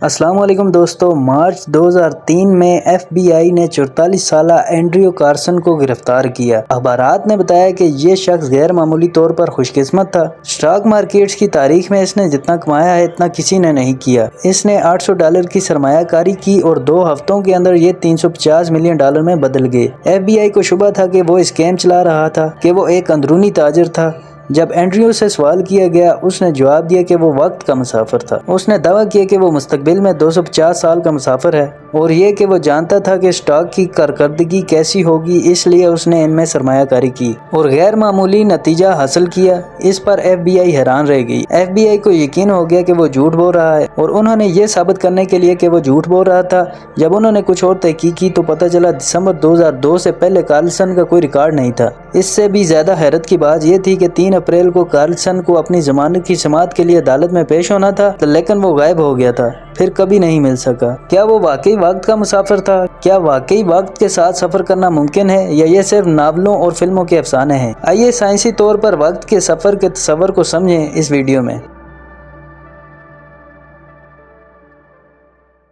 السلام علیکم دوستو، مارچ 2003 میں ایف بی آئی نے 44 سالہ اینڈریو کارسن کو گرفتار کیا۔ اخبارات نے بتایا کہ یہ شخص غیر معمولی طور پر خوش قسمت تھا۔ اسٹاک مارکیٹس کی تاریخ میں اس نے جتنا کمایا ہے اتنا کسی نے نہیں کیا۔ اس نے $800 کی سرمایہ کاری کی اور 2 ہفتوں کے اندر یہ $350 ملین میں بدل گئے۔ ایف بی آئی کو شبہ تھا کہ وہ اسکیم چلا رہا تھا، کہ وہ ایک اندرونی تاجر تھا۔ جب اینڈریو سے سوال کیا گیا، اس نے جواب دیا کہ وہ وقت کا مسافر تھا۔ اس نے دعویٰ کیا کہ وہ مستقبل میں 250 سال کا مسافر ہے، اور یہ کہ وہ جانتا تھا کہ اسٹاک کی کارکردگی کیسی ہوگی، اس لیے اس نے ان میں سرمایہ کاری کی اور غیر معمولی نتیجہ حاصل کیا۔ اس پر ایف بی آئی حیران رہ گئی۔ ایف بی آئی کو یقین ہو گیا کہ وہ جھوٹ بول رہا ہے، اور انہوں نے یہ ثابت کرنے کے لیے کہ وہ جھوٹ بول رہا تھا، جب انہوں نے کچھ اور تحقیق کی تو پتہ چلا دسمبر 2002 سے پہلے کارلسن کا کوئی ریکارڈ نہیں تھا۔ اس سے بھی زیادہ حیرت کی بات یہ تھی کہ 3 اپریل کو کارلسن کو اپنی ضمانت کی سماعت کے لیے عدالت میں پیش ہونا تھا، لیکن وہ غائب ہو گیا تھا، پھر کبھی نہیں مل سکا۔ کیا وہ واقعی وقت کا مسافر تھا؟ کیا واقعی وقت کے ساتھ سفر کرنا ممکن ہے، یا یہ صرف ناولوں اور فلموں کے افسانے ہیں؟ آئیے سائنسی طور پر وقت کے سفر کے تصور کو سمجھیں اس ویڈیو میں۔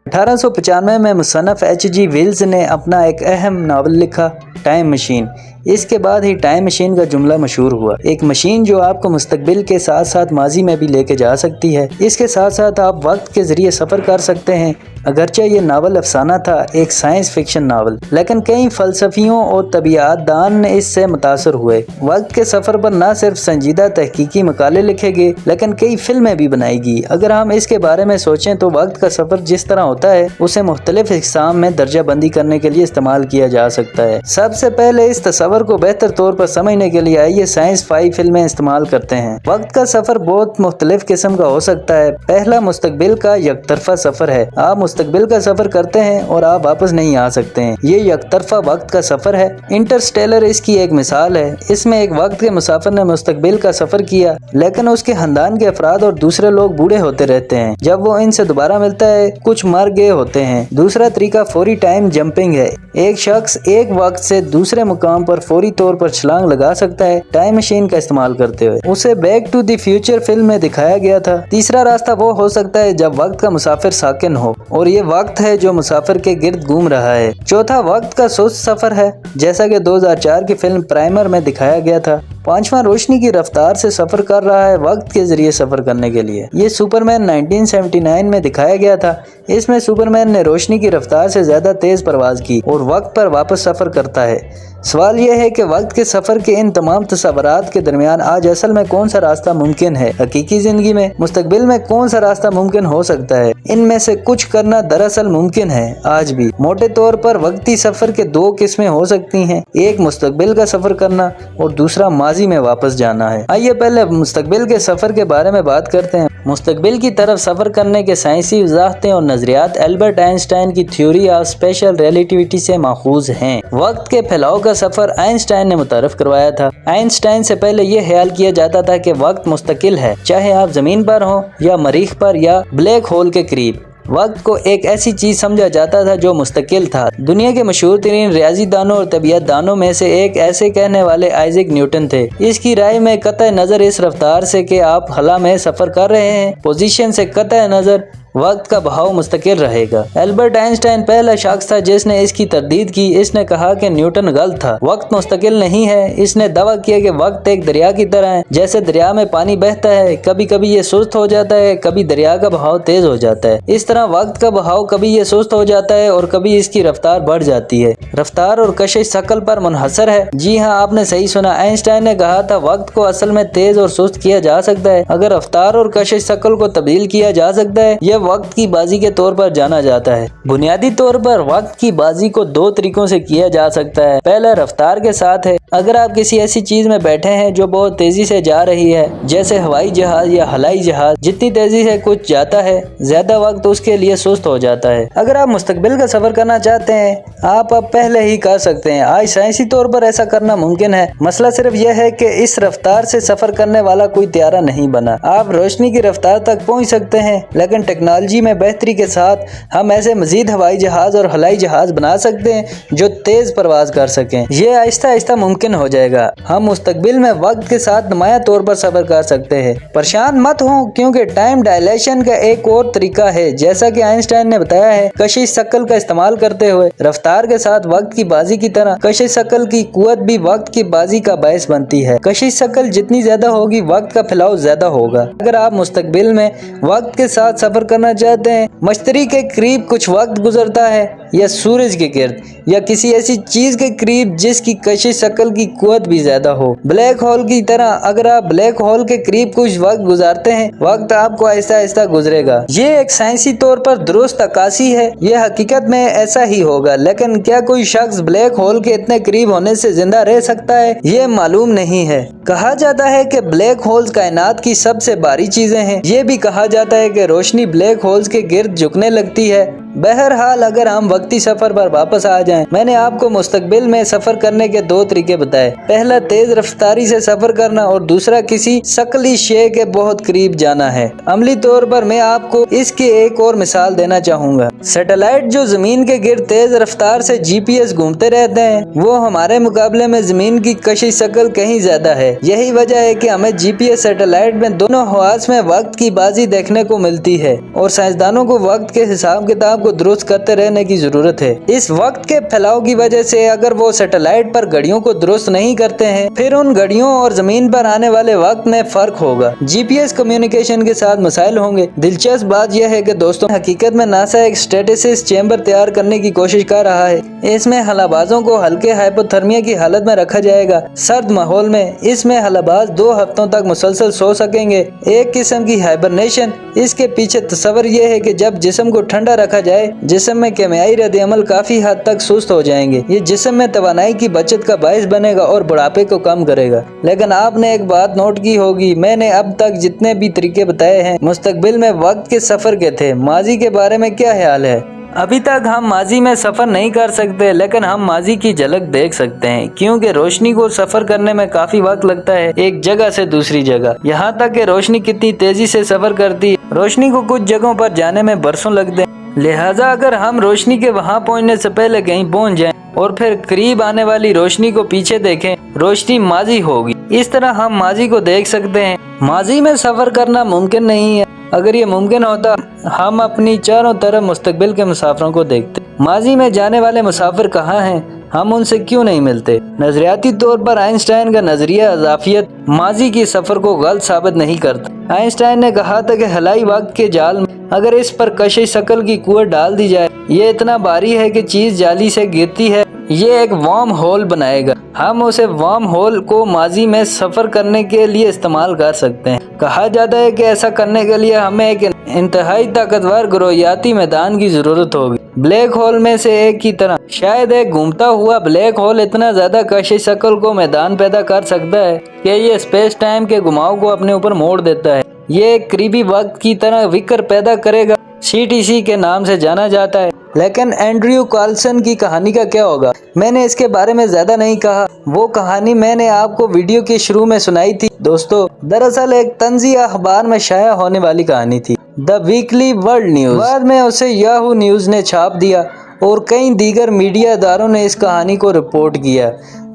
1895 میں مصنف ایچ جی ویلز نے اپنا ایک اہم ناول لکھا، ٹائم مشین۔ اس کے بعد ہی ٹائم مشین کا جملہ مشہور ہوا۔ ایک مشین جو آپ کو مستقبل کے ساتھ ساتھ ماضی میں بھی لے کے جا سکتی ہے۔ اس کے ساتھ ساتھ آپ وقت کے ذریعے سفر کر سکتے ہیں۔ اگرچہ یہ ناول افسانہ تھا، ایک سائنس فکشن ناول، لیکن کئی فلسفیوں اور طبیعیات دان نے اس سے متاثر ہوئے۔ وقت کے سفر پر نہ صرف سنجیدہ تحقیقی مقالے لکھے گئے، لیکن کئی فلمیں بھی بنائی گئی۔ اگر ہم اس کے بارے میں سوچیں تو وقت کا سفر جس طرح ہوتا ہے، اسے مختلف اقسام میں درجہ بندی کرنے کے لیے استعمال کیا جا سکتا ہے۔ سب سے پہلے اس تصور کو بہتر طور پر سمجھنے کے لیے آئیے سائنس فائی فلمیں استعمال کرتے ہیں۔ وقت کا سفر بہت مختلف قسم کا ہو سکتا ہے۔ پہلا مستقبل کا یک طرفہ سفر ہے۔ آپ مستقبل کا سفر کرتے ہیں اور آپ واپس نہیں آ سکتے ہیں۔ یہ یک طرفہ وقت کا سفر ہے۔ انٹرسٹیلر اس کی ایک مثال ہے۔ اس میں ایک وقت کے مسافر نے مستقبل کا سفر کیا، لیکن اس کے خاندان کے افراد اور دوسرے لوگ بوڑھے ہوتے رہتے ہیں۔ جب وہ ان سے دوبارہ ملتا ہے، کچھ مر گئے ہوتے ہیں۔ دوسرا طریقہ فوری ٹائم جمپنگ ہے۔ ایک شخص ایک وقت سے دوسرے مقام پر فوری طور پر چھلانگ لگا سکتا ہے ٹائم مشین کا استعمال کرتے ہوئے۔ اسے back to the future film میں دکھایا گیا تھا۔ تیسرا راستہ وہ ہو سکتا ہے جب وقت کا مسافر ساکن ہو، اور یہ وقت ہے جو مسافر کے گرد گھوم رہا ہے۔ چوتھا وقت کا سست سفر ہے، جیسا کہ 2004 کی فلم پرائمر میں دکھایا گیا تھا۔ پانچواں روشنی کی رفتار سے سفر کر رہا ہے وقت کے ذریعے سفر کرنے کے لیے۔ یہ سپرمین 1979 میں دکھایا گیا تھا۔ اس میں سپرمین نے روشنی کی رفتار سے زیادہ تیز پرواز کی اور وقت پر واپس سفر کرتا ہے۔ سوال یہ ہے کہ وقت کے سفر کے ان تمام تصورات کے درمیان آج اصل میں کون سا راستہ ممکن ہے؟ حقیقی زندگی میں مستقبل میں کون سا راستہ ممکن ہو سکتا ہے؟ ان میں سے کچھ کرنا دراصل ممکن ہے آج بھی۔ موٹے طور پر وقتی سفر کے 2 قسمیں ہو سکتی ہیں، ایک مستقبل کا سفر کرنا اور دوسرا ماضی میں واپس جانا ہے۔ آئیے پہلے مستقبل کے سفر کے بارے میں بات کرتے ہیں۔ مستقبل کی طرف سفر کرنے کے سائنسی وضاحتیں اور نظریات البرٹ آئنسٹائن کی تھیوری آف اسپیشل ریلیٹیوٹی سے ماخوذ ہیں۔ وقت کے پھیلاؤ کا سفر آئنسٹائن نے متعارف کروایا تھا۔ آئنسٹائن سے پہلے یہ خیال کیا جاتا تھا کہ وقت مستقل ہے، چاہے آپ زمین پر ہوں یا مریخ پر یا بلیک ہول کے قریب۔ وقت کو ایک ایسی چیز سمجھا جاتا تھا جو مستقل تھا۔ دنیا کے مشہور ترین ریاضی دانوں اور طبیعت دانوں میں سے ایک ایسے کہنے والے آئزیک نیوٹن تھے۔ اس کی رائے میں قطع نظر اس رفتار سے کہ آپ خلا میں سفر کر رہے ہیں، پوزیشن سے قطع نظر وقت کا بہاؤ مستقل رہے گا۔ البرٹ آئنسٹائن پہلا شخص تھا جس نے اس کی تردید کی۔ اس نے کہا کہ نیوٹن غلط تھا، وقت مستقل نہیں ہے۔ اس نے دعویٰ کیا کہ وقت ایک دریا کی طرح ہے، جیسے دریا میں پانی بہتا ہے، کبھی کبھی یہ سست ہو جاتا ہے، کبھی دریا کا بہاؤ تیز ہو جاتا ہے۔ اس طرح وقت کا بہاؤ کبھی یہ سست ہو جاتا ہے اور کبھی اس کی رفتار بڑھ جاتی ہے۔ رفتار اور کشش ثقل پر منحصر ہے۔ جی ہاں، آپ نے صحیح سنا۔ آئنسٹائن نے کہا تھا وقت کو اصل میں تیز اور سست کیا جا سکتا ہے۔ اگر رفتار اور کشش ثقل کو تبدیل کیا جا سکتا ہے، یہ وقت کی بازی کے طور پر جانا جاتا ہے۔ بنیادی طور پر وقت کی بازی کو 2 طریقوں سے کیا جا سکتا ہے۔ پہلا رفتار کے ساتھ ہے۔ اگر آپ کسی ایسی چیز میں بیٹھے ہیں جو بہت تیزی سے جا رہی ہے، جیسے ہوائی جہاز یا خلائی جہاز، جتنی تیزی سے کچھ جاتا ہے، زیادہ وقت اس کے لیے سست ہو جاتا ہے۔ اگر آپ مستقبل کا سفر کرنا چاہتے ہیں، آپ اب پہلے ہی کر سکتے ہیں۔ آج سائنسی طور پر ایسا کرنا ممکن ہے۔ مسئلہ صرف یہ ہے کہ اس رفتار سے سفر کرنے والا کوئی طیارہ نہیں بنا۔ آپ روشنی کی رفتار تک پہنچ سکتے ہیں، لیکن ٹیکنالوجی ٹیکنالوجی میں بہتری کے ساتھ ہم ایسے مزید ہوائی جہاز اور خلائی جہاز بنا سکتے ہیں جو تیز پرواز کر سکیں۔ یہ آہستہ آہستہ ممکن ہو جائے گا۔ ہم مستقبل میں وقت کے ساتھ نمایاں طور پر سفر کر سکتے ہیں۔ پریشان مت ہوں، کیونکہ ٹائم ڈائلیشن کا ایک اور طریقہ ہے، جیسا کہ آئنسٹائن نے بتایا ہے۔ کشش ثقل کا استعمال کرتے ہوئے رفتار کے ساتھ وقت کی بازی کی طرح کشش ثقل کی قوت بھی وقت کی بازی کا باعث بنتی ہے۔ کشش ثقل جتنی زیادہ ہوگی، وقت کا پھیلاؤ زیادہ ہوگا۔ اگر آپ مستقبل میں وقت کے ساتھ سفر کرنا چاہتے ہیں، مشتری کے قریب کچھ وقت گزرتا ہے، یا سورج کے گرد، یا کسی ایسی چیز کے قریب جس کی کشش ثقل کی قوت بھی زیادہ ہو، بلیک ہول کی طرح، اگر آپ بلیک ہول کے قریب کچھ وقت گزارتے ہیں، وقت آپ کو آہستہ آہستہ گزرے گا۔ یہ ایک سائنسی طور پر درست عکاسی ہے۔ یہ حقیقت میں ایسا ہی ہوگا، لیکن کیا کوئی شخص بلیک ہول کے اتنے قریب ہونے سے زندہ رہ سکتا ہے، یہ معلوم نہیں ہے۔ کہا جاتا ہے کہ بلیک ہولز کائنات کی سب سے بھاری چیزیں ہیں۔ یہ بھی کہا جاتا ہے کہ روشنی بلیک ہولز کے گرد جھکنے لگتی ہے۔ بہرحال، اگر ہم وقتی سفر پر واپس آ جائیں، میں نے آپ کو مستقبل میں سفر کرنے کے دو طریقے بتائے۔ پہلا تیز رفتاری سے سفر کرنا، اور دوسرا کسی ثقلی شے کے بہت قریب جانا ہے۔ عملی طور پر میں آپ کو اس کی ایک اور مثال دینا چاہوں گا۔ سیٹلائٹ جو زمین کے گرد تیز رفتار سے GPS گھومتے رہتے ہیں، وہ ہمارے مقابلے میں زمین کی کشش ثقل کہیں زیادہ ہے۔ یہی وجہ ہے کہ ہمیں GPS سیٹلائٹ میں دونوں حواس میں وقت کی بازی دیکھنے کو ملتی ہے، اور سائنسدانوں کو وقت کے حساب کتاب کو درست کرتے رہنے کی ضرورت ہے۔ اس وقت کے پھیلاؤ کی وجہ سے اگر وہ سیٹلائٹ پر گھڑیوں کو درست نہیں کرتے ہیں، پھر ان گھڑیوں اور زمین پر آنے والے وقت میں فرق ہوگا۔ GPS کمیونیکیشن کے ساتھ مسائل ہوں گے۔ دلچسپ بات یہ ہے کہ دوستوں، حقیقت میں ناسا ایک اسٹیٹسس چیمبر تیار کرنے کی کوشش کر رہا ہے۔ اس میں خلابازوں کو ہلکے ہائپوتھرمیا کی حالت میں رکھا جائے گا، سرد ماحول میں۔ اس میں خلاباز 2 ہفتوں تک مسلسل سو سکیں گے، ایک قسم کی ہائبرنیشن۔ اس کے پیچھے تصور یہ ہے کہ جب جسم کو ٹھنڈا رکھا جائے، جسم میں کیمیائی رد عمل کافی حد تک سست ہو جائیں گے۔ یہ جسم میں توانائی کی بچت کا باعث بنے گا اور بڑھاپے کو کم کرے گا۔ لیکن آپ نے ایک بات نوٹ کی ہوگی، میں نے اب تک جتنے بھی طریقے بتائے ہیں، مستقبل میں وقت کے سفر کے تھے۔ ماضی کے بارے میں کیا خیال ہے؟ ابھی تک ہم ماضی میں سفر نہیں کر سکتے، لیکن ہم ماضی کی جھلک دیکھ سکتے ہیں، کیونکہ روشنی کو سفر کرنے میں کافی وقت لگتا ہے، ایک جگہ سے دوسری جگہ۔ یہاں تک کہ روشنی کتنی تیزی سے سفر کرتی ہے، روشنی کو کچھ جگہوں پر جانے میں برسوں لگتے ہیں۔ لہٰذا اگر ہم روشنی کے وہاں پہنچنے سے پہلے کہیں پہنچ جائیں اور پھر قریب آنے والی روشنی کو پیچھے دیکھیں، روشنی ماضی ہوگی۔ اس طرح ہم ماضی کو دیکھ سکتے ہیں۔ ماضی میں سفر کرنا ممکن نہیں ہے۔ اگر یہ ممکن ہوتا، ہم اپنی چاروں طرف مستقبل کے مسافروں کو دیکھتے۔ ماضی میں جانے والے مسافر کہاں ہیں؟ ہم ان سے کیوں نہیں ملتے؟ نظریاتی طور پر آئنسٹائن کا نظریہ اضافیت ماضی کی سفر کو غلط ثابت نہیں کرتا۔ آئنسٹائن نے کہا تھا کہ خلائی وقت کے جال میں اگر اس پر کشش ثقل کی قوت ڈال دی جائے، یہ اتنا بھاری ہے کہ چیز جالی سے گرتی ہے، یہ ایک وارم ہول بنائے گا۔ ہم اسے وارم ہول کو ماضی میں سفر کرنے کے لیے استعمال کر سکتے ہیں۔ کہا جاتا ہے کہ ایسا کرنے کے لیے ہمیں ایک انتہائی طاقتور گروہیاتی میدان کی ضرورت ہوگی، بلیک ہول میں سے ایک کی طرح۔ شاید ایک گھومتا ہوا بلیک ہول اتنا زیادہ کشش ثقل کو میدان پیدا کر سکتا ہے کہ یہ اسپیس ٹائم کے گھماؤ کو اپنے اوپر موڑ دیتا ہے۔ یہ ایک قریبی وقت کی طرح وکر پیدا کرے گا، CTC کے نام سے جانا جاتا ہے۔ لیکن اینڈریو کارلسن کی کہانی کا کیا ہوگا؟ میں نے اس کے بارے میں زیادہ نہیں کہا، وہ کہانی میں نے آپ کو ویڈیو کے شروع میں سنائی تھی۔ دوستو، دراصل ایک طنزی اخبار میں شائع ہونے والی کہانی تھی، دی ویکلی ورلڈ نیوز۔ بعد میں اسے یاہو نیوز نے چھاپ دیا اور کئی دیگر میڈیا اداروں نے اس کہانی کو رپورٹ کیا،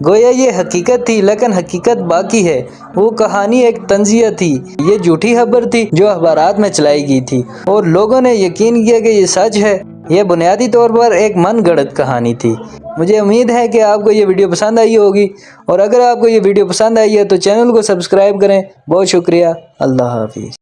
گویا یہ حقیقت تھی، لیکن حقیقت باقی ہے۔ وہ کہانی ایک طنزیہ تھی، یہ جھوٹی خبر تھی جو اخبارات میں چلائی گئی تھی، اور لوگوں نے یقین کیا کہ یہ سچ ہے۔ یہ بنیادی طور پر ایک من گھڑت کہانی تھی۔ مجھے امید ہے کہ آپ کو یہ ویڈیو پسند آئی ہوگی، اور اگر آپ کو یہ ویڈیو پسند آئی ہے تو چینل کو سبسکرائب کریں۔ بہت شکریہ، اللہ حافظ۔